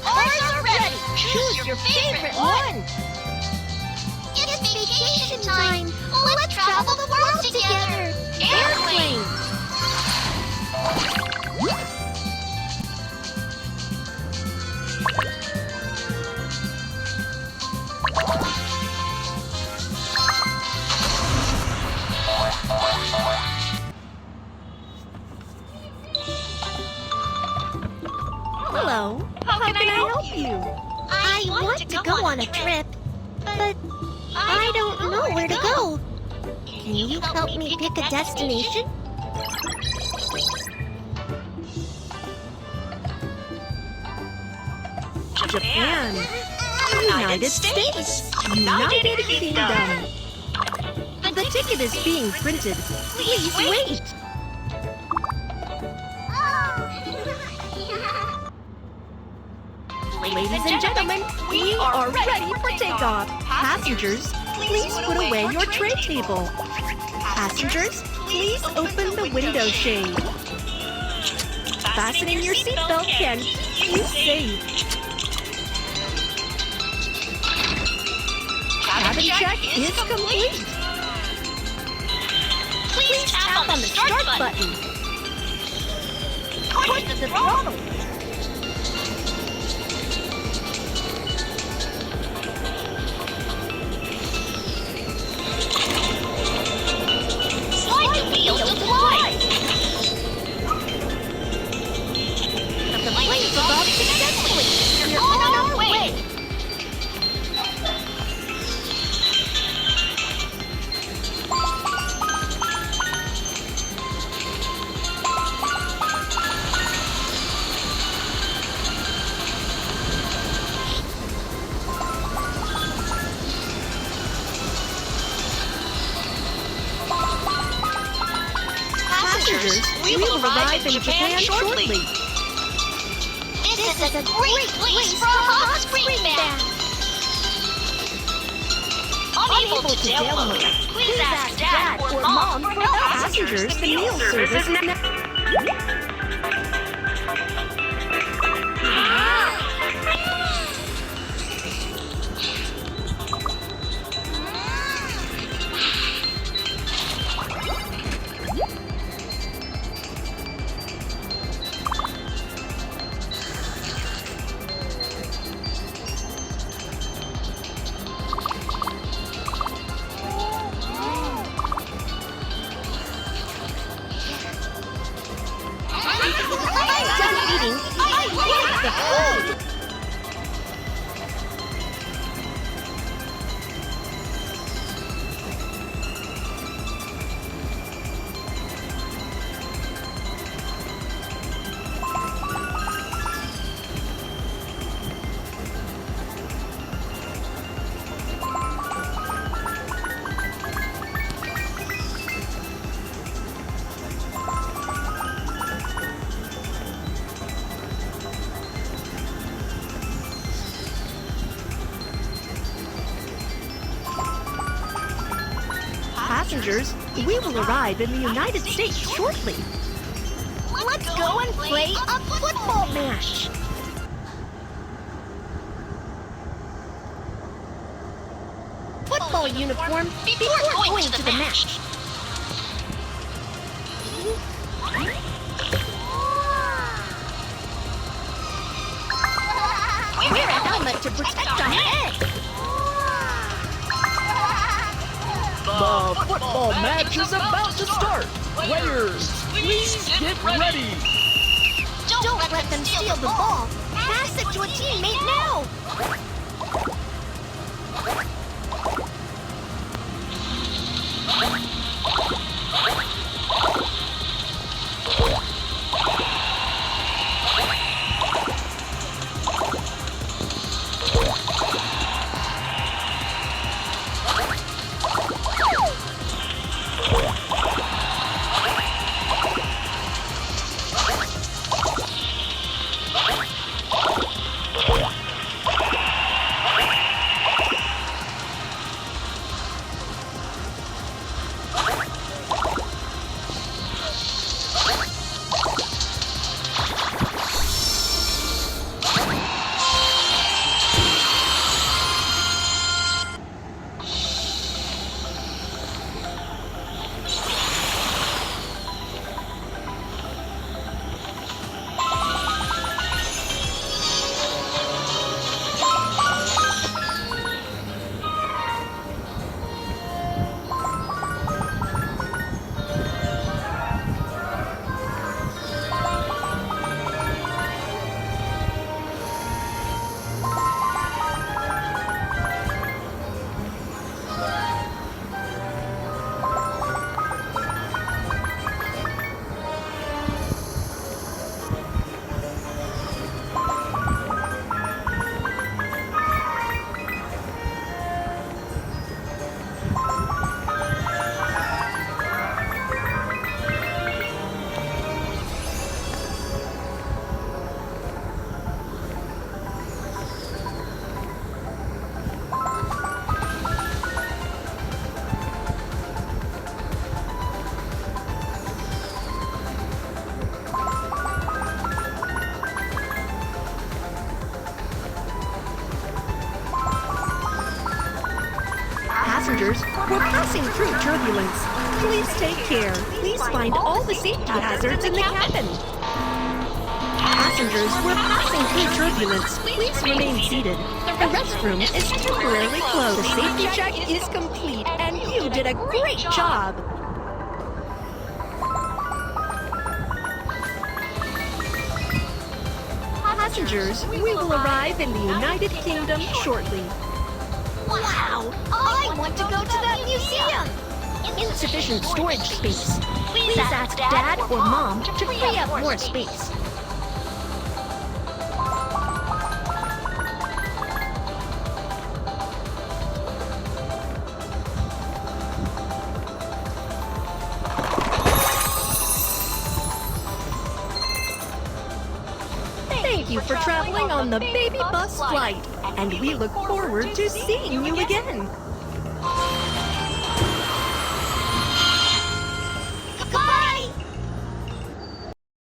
Ours are ready. Choose your favorite one. It's vacation time. Let's travel the world together. Airplane. Hello. How can I help you? I want to go on a trip, but I don't know where to go. Can you help me pick a destination? Japan. United States. United Kingdom. The ticket is being printed. Please wait. Ladies and gentlemen, we are ready for takeoff. Passengers, please put away your tray table. Passengers, please open the window shade. Fastening your seatbelt can keep you safe. Cabin check is complete. Please tap on the start button. Push the throttle. Slide the wheel to fly. The plane is above successfully. You're on our way. Passengers, we will arrive in Japan shortly. This is a great place for a hot spring bath. Unable to download. Please ask Dad or Mom for help. Passengers, the meal service is now. Passengers, we will arrive in the United States shortly. Let's go and play a football match. Football uniform before going to the match. Wear a helmet to protect our head. The football match is about to start. Players, please get ready. Don't let them steal the ball. Pass it to a teammate now. Passengers, we're passing through turbulence. Please take care. Please find all the safety hazards in the cabin. Passengers, we're passing through turbulence. Please remain seated. The restroom is temporarily closed. The safety check is complete, and you did a great job. Passengers, we will arrive in the United Kingdom shortly. Wow! I want to go to that museum! Insufficient storage space. Please ask Dad or Mom to free up more space. Thank you for traveling on the Babybus flight, and we look forward to seeing you again.